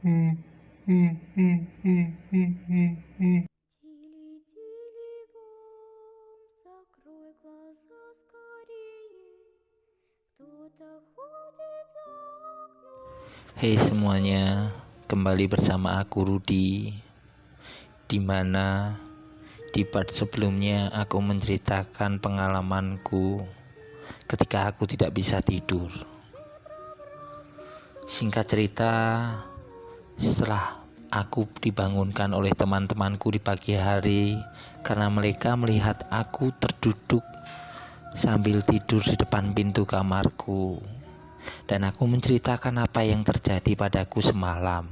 Тили-тили бом, закрой глаза скорее. Кто-то ходит за окном. Hei semuanya, kembali bersama aku Rudi. Dimana di part sebelumnya aku menceritakan pengalamanku ketika aku tidak bisa tidur. Singkat cerita, setelah aku dibangunkan oleh teman-temanku di pagi hari karena mereka melihat aku terduduk sambil tidur di depan pintu kamarku. Dan aku menceritakan apa yang terjadi padaku semalam.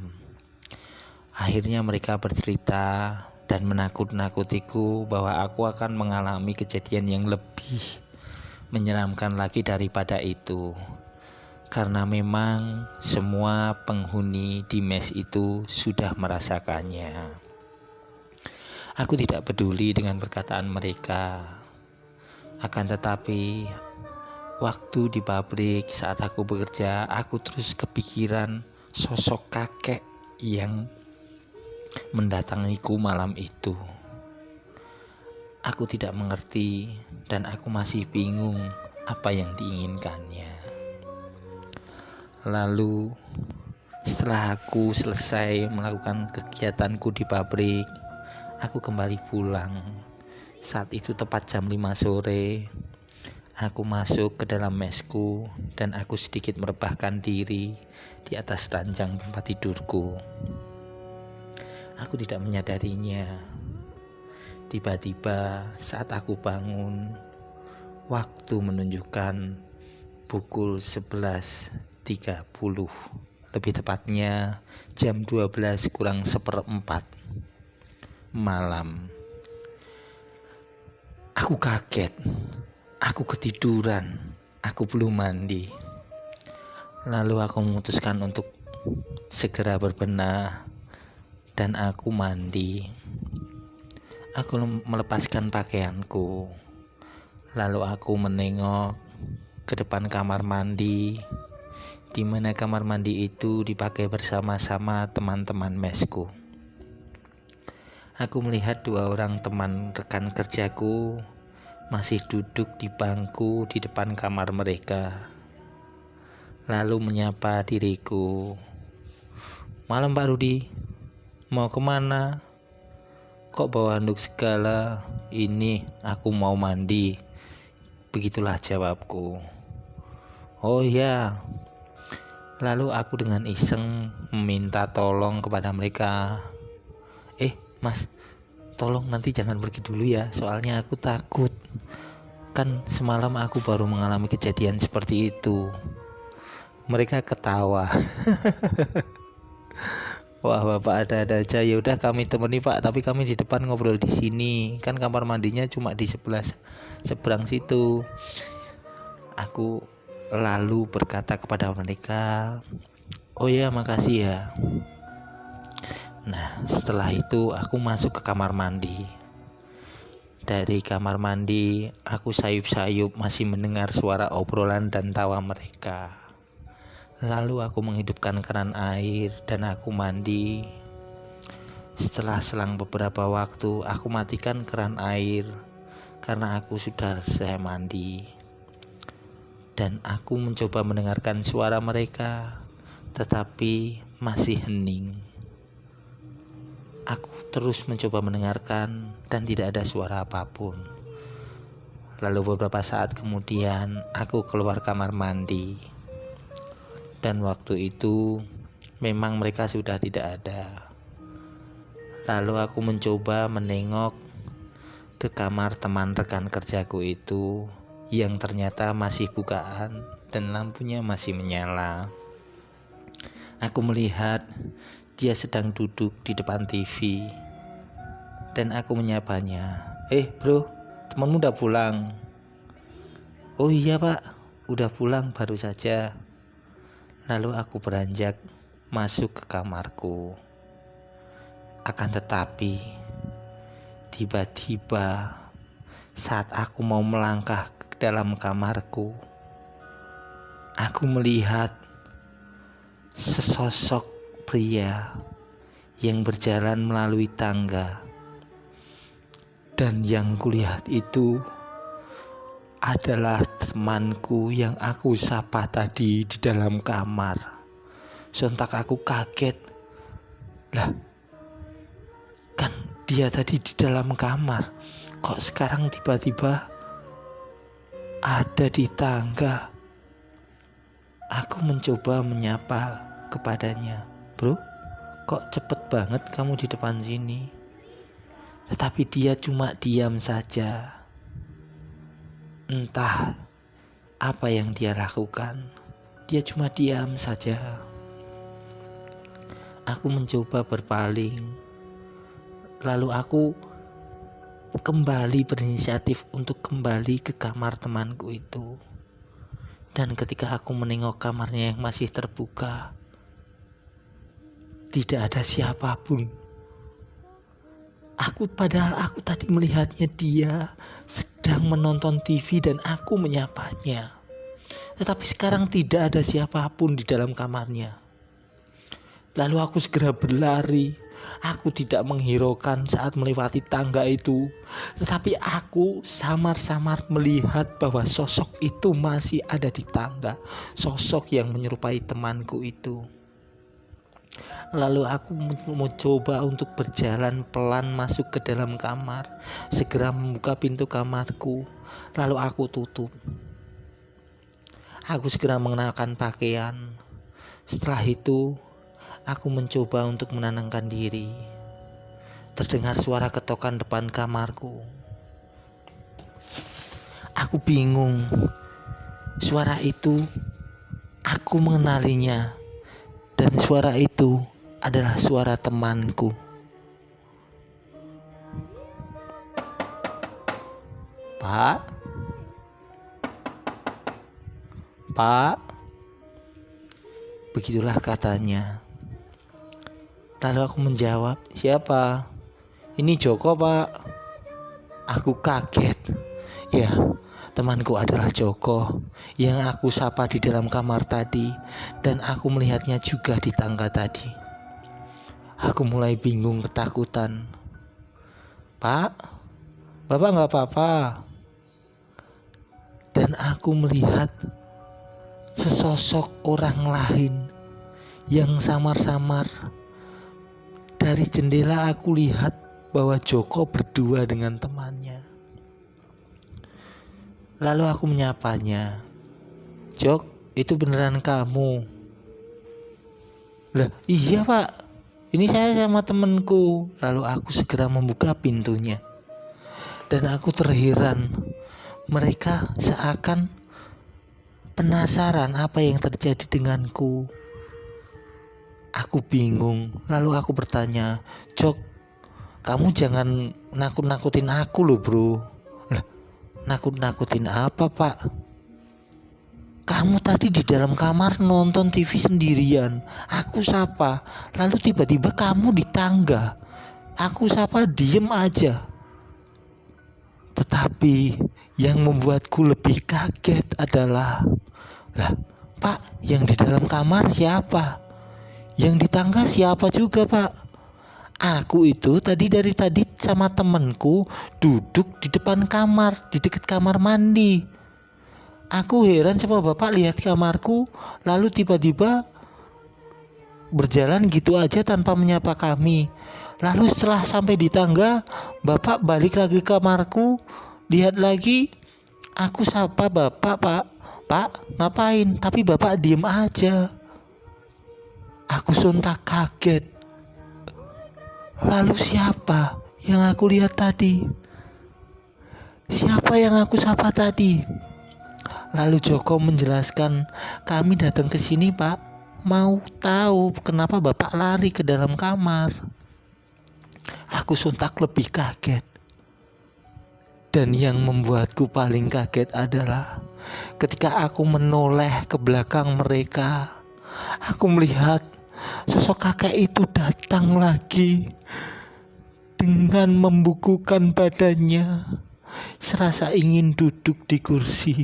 Akhirnya mereka bercerita dan menakut-nakutiku bahwa aku akan mengalami kejadian yang lebih menyeramkan lagi daripada itu. Karena memang semua penghuni di mes itu sudah merasakannya. Aku tidak peduli dengan perkataan mereka. Akan tetapi waktu di pabrik saat aku bekerja, aku terus kepikiran sosok kakek yang mendatangiku malam itu. Aku tidak mengerti dan aku masih bingung apa yang diinginkannya. Lalu setelah aku selesai melakukan kegiatanku di pabrik, aku kembali pulang. Saat itu tepat jam 5 sore. Aku masuk ke dalam mesku dan aku sedikit merebahkan diri di atas ranjang tempat tidurku. Aku tidak menyadarinya. Tiba-tiba saat aku bangun, waktu menunjukkan pukul 11.30. Lebih tepatnya jam 12 kurang seperempat malam. Aku kaget. Aku ketiduran, aku belum mandi. Lalu aku memutuskan untuk segera berbenah dan aku mandi. Aku melepaskan pakaianku. Lalu aku menengok ke depan kamar mandi, di mana kamar mandi itu dipakai bersama-sama teman-teman mesku. Aku melihat dua orang teman rekan kerjaku masih duduk di bangku di depan kamar mereka. Lalu menyapa diriku. "Malam Pak Rudi, mau kemana? Kok bawa handuk segala? Ini aku mau mandi." Begitulah jawabku. "Oh ya." Lalu aku dengan iseng meminta tolong kepada mereka. Mas, tolong nanti jangan pergi dulu ya, soalnya aku takut. Kan semalam aku baru mengalami kejadian seperti itu." Mereka ketawa. "Wah, Bapak ada-ada aja. Ya udah kami temani Pak, tapi kami di depan ngobrol di sini. Kan kamar mandinya cuma di seberang situ." Aku lalu berkata kepada mereka, "Oh ya, makasih ya." Nah, setelah itu aku masuk ke kamar mandi. Dari kamar mandi, aku sayup-sayup masih mendengar suara obrolan dan tawa mereka. Lalu aku menghidupkan keran air dan aku mandi. Setelah selang beberapa waktu, aku matikan keran air karena aku sudah selesai mandi. Dan aku mencoba mendengarkan suara mereka, tetapi masih hening. Aku terus mencoba mendengarkan dan tidak ada suara apapun. Lalu beberapa saat kemudian aku keluar kamar mandi. Dan waktu itu memang mereka sudah tidak ada. Lalu aku mencoba menengok ke kamar teman rekan kerjaku itu yang ternyata masih bukaan dan lampunya masih menyala. Aku melihat dia sedang duduk di depan TV dan aku menyapanya. Bro, temanmu udah pulang?" "Oh iya Pak, udah pulang baru saja." Lalu aku beranjak masuk ke kamarku. Akan tetapi tiba-tiba saat aku mau melangkah ke dalam kamarku, aku melihat sesosok pria yang berjalan melalui tangga. Dan yang kulihat itu adalah temanku yang aku sapa tadi di dalam kamar. Sontak aku kaget. Lah, kan dia tadi di dalam kamar, kok sekarang tiba-tiba ada di tangga? Aku mencoba menyapa kepadanya. Bro, kok cepet banget kamu di depan sini? Tetapi dia cuma diam saja. Entah apa yang dia lakukan, dia cuma diam saja. Aku mencoba berpaling, lalu aku kembali berinisiatif untuk kembali ke kamar temanku itu. Dan ketika aku menengok kamarnya yang masih terbuka, tidak ada siapapun. Padahal aku tadi melihatnya dia sedang menonton TV dan aku menyapanya. Tetapi sekarang tidak ada siapapun di dalam kamarnya. Lalu aku segera berlari. Aku tidak menghiraukan saat melewati tangga itu. Tetapi aku samar-samar melihat bahwa sosok itu masih ada di tangga. Sosok yang menyerupai temanku itu. Lalu aku mencoba untuk berjalan pelan masuk ke dalam kamar. Segera membuka pintu kamarku. Lalu aku tutup. Aku segera mengenakan pakaian. Setelah itu aku mencoba untuk menenangkan diri. Terdengar suara ketokan depan kamarku. Aku bingung. Suara itu aku mengenalinya. Dan suara itu adalah suara temanku. Pak? Pak? Begitulah katanya. Lalu aku menjawab, siapa? Ini Joko, Pak. Aku kaget. Ya, temanku adalah Joko yang aku sapa di dalam kamar tadi, dan aku melihatnya juga di tangga tadi. Aku mulai bingung ketakutan. Pak, Bapak gak apa-apa? Dan aku melihat sesosok orang lain yang samar-samar. Dari jendela aku lihat bahwa Joko berdua dengan temannya. Lalu aku menyapanya. Jok, itu beneran kamu? Lah, iya Pak. Ini saya sama temenku. Lalu aku segera membuka pintunya. Dan aku terheran. Mereka seakan penasaran apa yang terjadi denganku. Aku bingung. Lalu aku bertanya, Jok, kamu jangan nakut-nakutin aku loh bro. Lah, nakut-nakutin apa Pak? Kamu tadi di dalam kamar nonton TV sendirian. Aku sapa, lalu tiba-tiba kamu di tangga. Aku sapa diem aja. Tetapi yang membuatku lebih kaget adalah, lah Pak, yang di dalam kamar siapa? Yang di tangga siapa juga Pak? Aku itu dari tadi sama temenku duduk di depan kamar, di dekat kamar mandi. Aku heran sama Bapak lihat kamarku, lalu tiba-tiba berjalan gitu aja tanpa menyapa kami. Lalu setelah sampai di tangga, Bapak balik lagi ke kamarku, lihat lagi, aku sapa Bapak, Pak, ngapain? Tapi Bapak diem aja. Aku sontak kaget. Lalu siapa yang aku lihat tadi? Siapa yang aku sapa tadi? Lalu Joko menjelaskan, kami datang ke sini Pak, mau tahu kenapa Bapak lari ke dalam kamar. Aku sontak lebih kaget. Dan yang membuatku paling kaget adalah ketika aku menoleh ke belakang mereka, aku melihat sosok kakek itu datang lagi dengan membukukan badannya, serasa ingin duduk di kursi.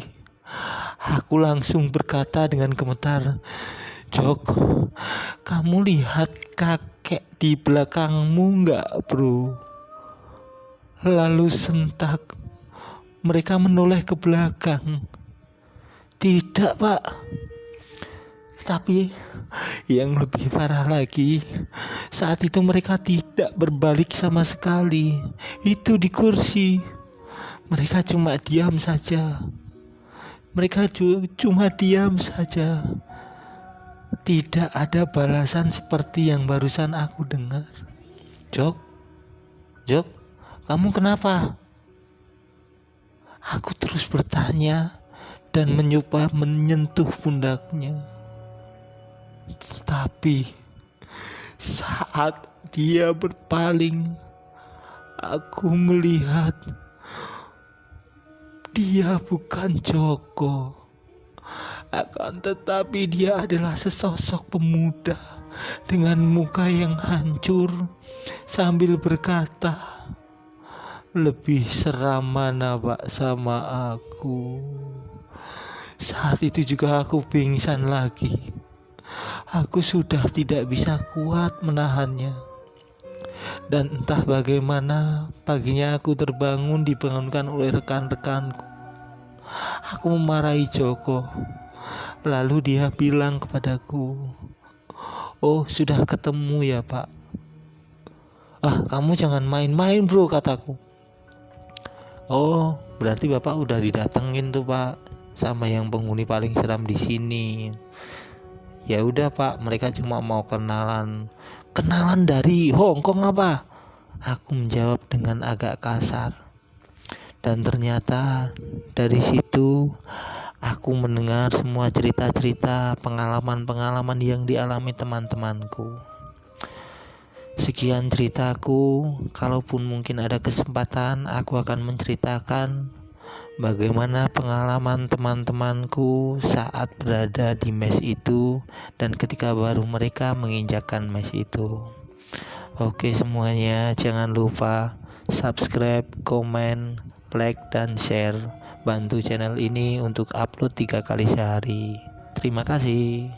Aku langsung berkata dengan gemetar, Jok, kamu lihat kakek di belakangmu nggak, bro? Lalu sentak, mereka menoleh ke belakang. Tidak, Pak. Tapi yang lebih parah lagi, saat itu mereka tidak berbalik sama sekali. Itu di kursi. Mereka cuma diam saja. Cuma diam saja. Tidak ada balasan seperti yang barusan aku dengar. Jok, kamu kenapa? Aku terus bertanya dan menyentuh pundaknya. Tapi saat dia berpaling, aku melihat dia bukan Joko. Akan tetapi dia adalah sesosok pemuda dengan muka yang hancur sambil berkata, "Lebih seram mana, Pak, sama aku?" Saat itu juga aku pingsan lagi. Aku sudah tidak bisa kuat menahannya. Dan entah bagaimana paginya aku dibangunkan oleh rekan-rekanku. Aku memarahi Joko. Lalu dia bilang kepadaku, "Oh, sudah ketemu ya, Pak?" "Ah, kamu jangan main-main, bro," kataku. "Oh, berarti Bapak udah didatengin tuh, Pak, sama yang penghuni paling seram di sini." "Ya udah, Pak, mereka cuma mau kenalan." "Kenalan dari Hong Kong apa?" aku menjawab dengan agak kasar. Dan ternyata dari situ aku mendengar semua cerita-cerita, pengalaman-pengalaman yang dialami teman-temanku. Sekian ceritaku. Kalaupun mungkin ada kesempatan, aku akan menceritakan bagaimana pengalaman teman-temanku saat berada di mes itu dan ketika baru mereka menginjakkan mes itu. Oke semuanya, jangan lupa subscribe, komen, like, dan share. Bantu channel ini untuk upload 3 kali sehari. Terima kasih.